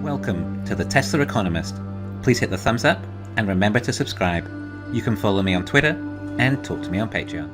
Welcome to the Tesla Economist. Please hit the thumbs up and remember to subscribe. You can follow me on Twitter and talk to me on Patreon.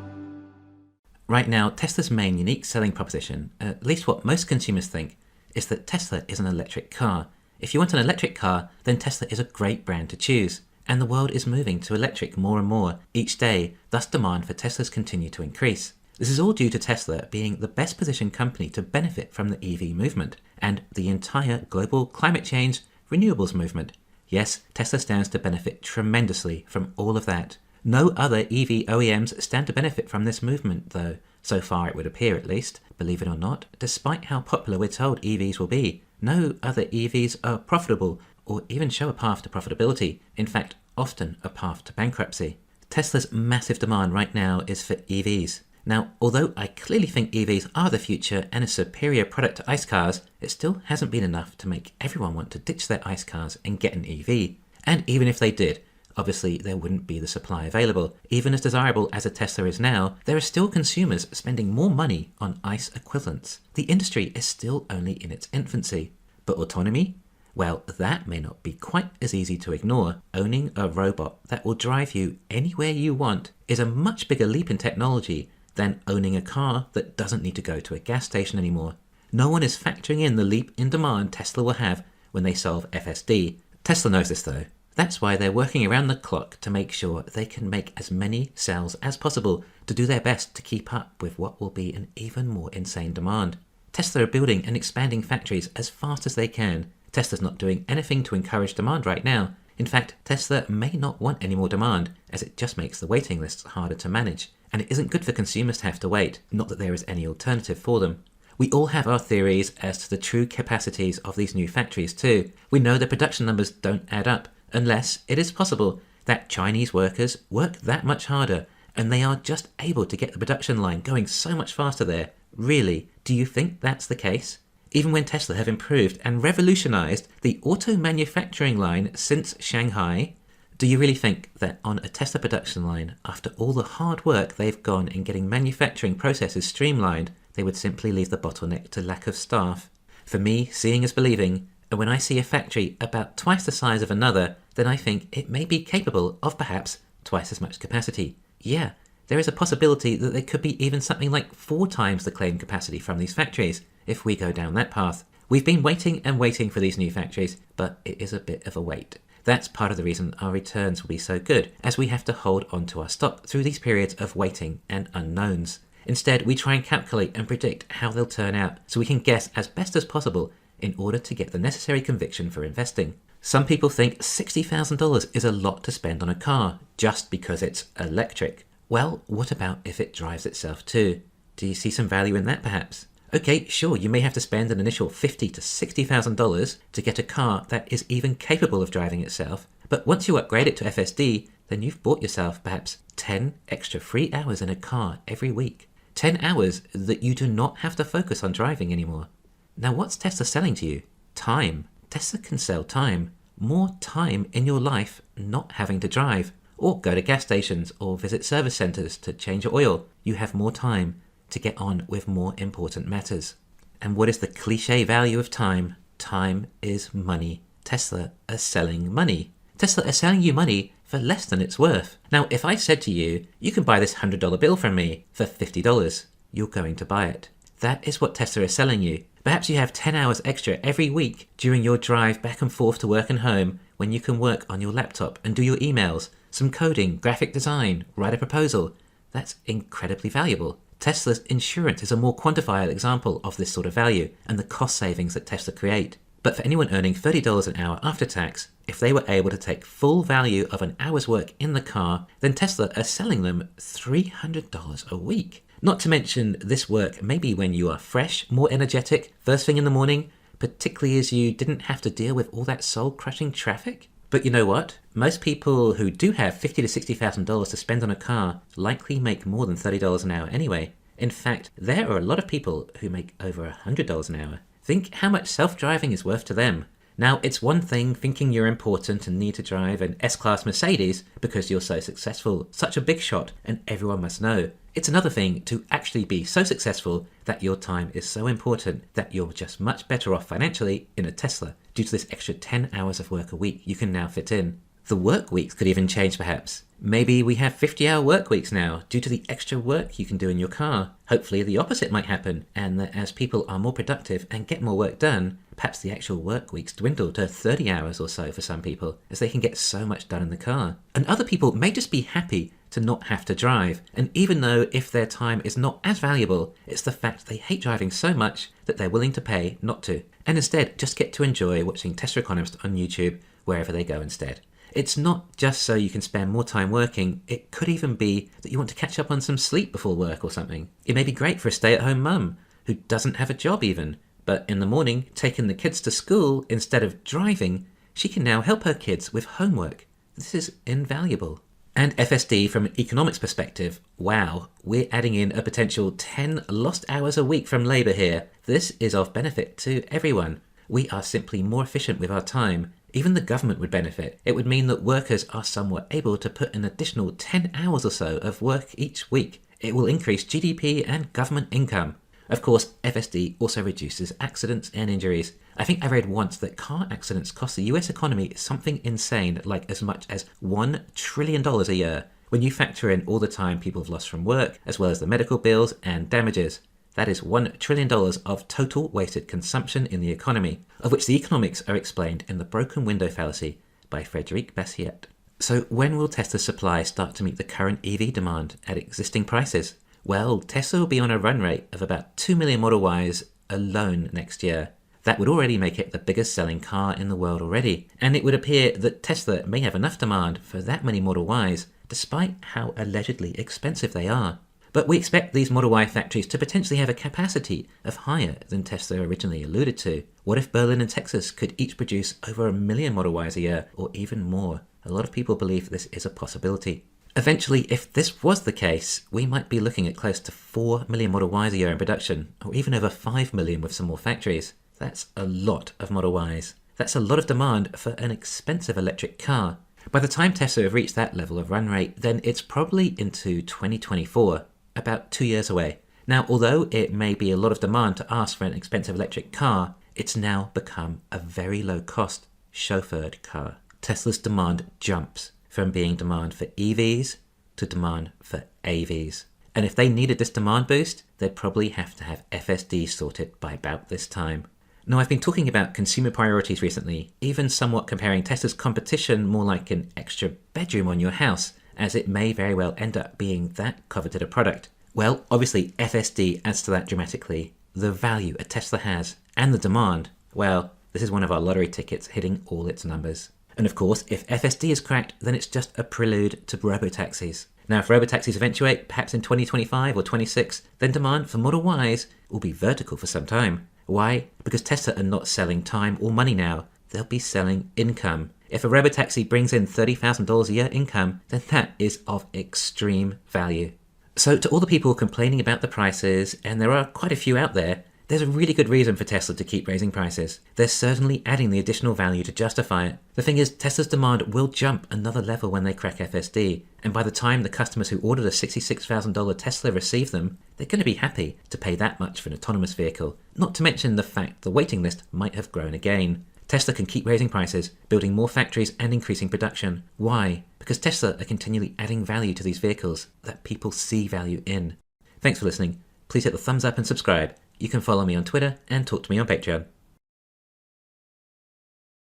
Right now, Tesla's main unique selling proposition, at least what most consumers think, is that Tesla is an electric car. If you want an electric car, then Tesla is a great brand to choose. And the world is moving to electric more and more each day, thus demand for Teslas continue to increase. This is all due to Tesla being the best positioned company to benefit from the EV movement and the entire global climate change renewables movement. Yes, Tesla stands to benefit tremendously from all of that. No other EV OEMs stand to benefit from this movement though, so far it would appear at least. Believe it or not, despite how popular we're told EVs will be, no other EVs are profitable or even show a path to profitability, in fact often a path to bankruptcy. Tesla's massive demand right now is for EVs. Now, although I clearly think EVs are the future and a superior product to ICE cars, it still hasn't been enough to make everyone want to ditch their ICE cars and get an EV. And even if they did, obviously there wouldn't be the supply available. Even as desirable as a Tesla is now, there are still consumers spending more money on ICE equivalents. The industry is still only in its infancy. But autonomy? Well, that may not be quite as easy to ignore. Owning a robot that will drive you anywhere you want is a much bigger leap in technology than owning a car that doesn't need to go to a gas station anymore. No one is factoring in the leap in demand Tesla will have when they solve FSD. Tesla knows this though. That's why they're working around the clock to make sure they can make as many cells as possible to do their best to keep up with what will be an even more insane demand. Tesla are building and expanding factories as fast as they can. Tesla's not doing anything to encourage demand right now. In fact, Tesla may not want any more demand, as it just makes the waiting lists harder to manage. And it isn't good for consumers to have to wait, not that there is any alternative for them. We all have our theories as to the true capacities of these new factories too. We know the production numbers don't add up, unless it is possible that Chinese workers work that much harder and they are just able to get the production line going so much faster there. Really, do you think that's the case? Even when Tesla have improved and revolutionized the auto manufacturing line since Shanghai, do you really think that on a Tesla production line, after all the hard work they've gone in getting manufacturing processes streamlined, they would simply leave the bottleneck to lack of staff? For me, seeing is believing, and when I see a factory about twice the size of another, then I think it may be capable of perhaps twice as much capacity. Yeah, there is a possibility that there could be even something like 4 times the claimed capacity from these factories, if we go down that path. We've been waiting and waiting for these new factories, but it is a bit of a wait. That's part of the reason our returns will be so good, as we have to hold on to our stock through these periods of waiting and unknowns. Instead, we try and calculate and predict how they'll turn out, so we can guess as best as possible in order to get the necessary conviction for investing. Some people think $60,000 is a lot to spend on a car, just because it's electric. Well, what about if it drives itself too? Do you see some value in that perhaps? Okay, sure, you may have to spend an initial $50,000 to $60,000 to get a car that is even capable of driving itself, but once you upgrade it to FSD, then you've bought yourself perhaps 10 extra free hours in a car every week. 10 hours that you do not have to focus on driving anymore. Now what's Tesla selling to you? Time. Tesla can sell time. More time in your life not having to drive, or go to gas stations or visit service centers to change your oil. You have more time to get on with more important matters. And what is the cliche value of time? Time is money. Tesla are selling money. Tesla are selling you money for less than it's worth. Now, if I said to you, you can buy this $100 bill from me for $50, you're going to buy it. That is what Tesla is selling you. Perhaps you have 10 hours extra every week during your drive back and forth to work and home when you can work on your laptop and do your emails, some coding, graphic design, write a proposal. That's incredibly valuable. Tesla's insurance is a more quantifiable example of this sort of value and the cost savings that Tesla create. But for anyone earning $30 an hour after tax, if they were able to take full value of an hour's work in the car, then Tesla are selling them $300 a week. Not to mention this work maybe when you are fresh, more energetic, first thing in the morning, particularly as you didn't have to deal with all that soul-crushing traffic. But you know what? Most people who do have $50,000 to $60,000 to spend on a car likely make more than $30 an hour anyway. In fact, there are a lot of people who make over $100 an hour. Think how much self-driving is worth to them. Now, it's one thing thinking you're important and need to drive an S-Class Mercedes because you're so successful, such a big shot, and everyone must know. It's another thing to actually be so successful that your time is so important that you're just much better off financially in a Tesla due to this extra 10 hours of work a week you can now fit in. The work weeks could even change perhaps. Maybe we have 50-hour work weeks now due to the extra work you can do in your car. Hopefully the opposite might happen, and that as people are more productive and get more work done, perhaps the actual work weeks dwindle to 30 hours or so for some people, as they can get so much done in the car. And other people may just be happy to not have to drive, and even though if their time is not as valuable, it's the fact they hate driving so much that they're willing to pay not to, and instead just get to enjoy watching Tesla Economist on YouTube wherever they go instead. It's not just so you can spend more time working, it could even be that you want to catch up on some sleep before work or something. It may be great for a stay-at-home mum who doesn't have a job even, but in the morning, taking the kids to school instead of driving, she can now help her kids with homework. This is invaluable. And FSD from an economics perspective, wow, we're adding in a potential 10 lost hours a week from labour here. This is of benefit to everyone. We are simply more efficient with our time. Even the government would benefit. It would mean that workers are somewhat able to put an additional 10 hours or so of work each week. It will increase GDP and government income. Of course, FSD also reduces accidents and injuries. I think I read once that car accidents cost the US economy something insane, like as much as $1 trillion a year, when you factor in all the time people have lost from work, as well as the medical bills and damages. That is $1 trillion of total wasted consumption in the economy, of which the economics are explained in The Broken Window Fallacy by Frédéric Bastiat. So when will Tesla's supply start to meet the current EV demand at existing prices? Well, Tesla will be on a run rate of about 2 million Model Ys alone next year. That would already make it the biggest selling car in the world already, and it would appear that Tesla may have enough demand for that many Model Ys, despite how allegedly expensive they are. But we expect these Model Y factories to potentially have a capacity of higher than Tesla originally alluded to. What if Berlin and Texas could each produce over 1 million Model Ys a year, or even more? A lot of people believe this is a possibility. Eventually, if this was the case, we might be looking at close to 4 million Model Ys a year in production, or even over 5 million with some more factories. That's a lot of Model Ys. That's a lot of demand for an expensive electric car. By the time Tesla have reached that level of run rate, then it's probably into 2024. About 2 years away. Now, although it may be a lot of demand to ask for an expensive electric car, it's now become a very low-cost, chauffeured car. Tesla's demand jumps from being demand for EVs to demand for AVs. And if they needed this demand boost, they'd probably have to have FSD sorted by about this time. Now, I've been talking about consumer priorities recently, even somewhat comparing Tesla's competition more like an extra bedroom on your house, as it may very well end up being that coveted a product. Well, obviously FSD adds to that dramatically. The value a Tesla has, and the demand, well, this is one of our lottery tickets hitting all its numbers. And of course, if FSD is cracked, then it's just a prelude to Robotaxis. Now, if Robotaxis eventuate, perhaps in 2025 or 26, then demand for Model Ys will be vertical for some time. Why? Because Tesla are not selling time or money now. They'll be selling income. If a Robotaxi brings in $30,000 a year income, then that is of extreme value. So to all the people complaining about the prices, and there are quite a few out there, there's a really good reason for Tesla to keep raising prices. They're certainly adding the additional value to justify it. The thing is, Tesla's demand will jump another level when they crack FSD, and by the time the customers who ordered a $66,000 Tesla receive them, they're going to be happy to pay that much for an autonomous vehicle, not to mention the fact the waiting list might have grown again. Tesla can keep raising prices, building more factories and increasing production. Why? Because Tesla are continually adding value to these vehicles that people see value in. Thanks for listening. Please hit the thumbs up and subscribe. You can follow me on Twitter and talk to me on Patreon.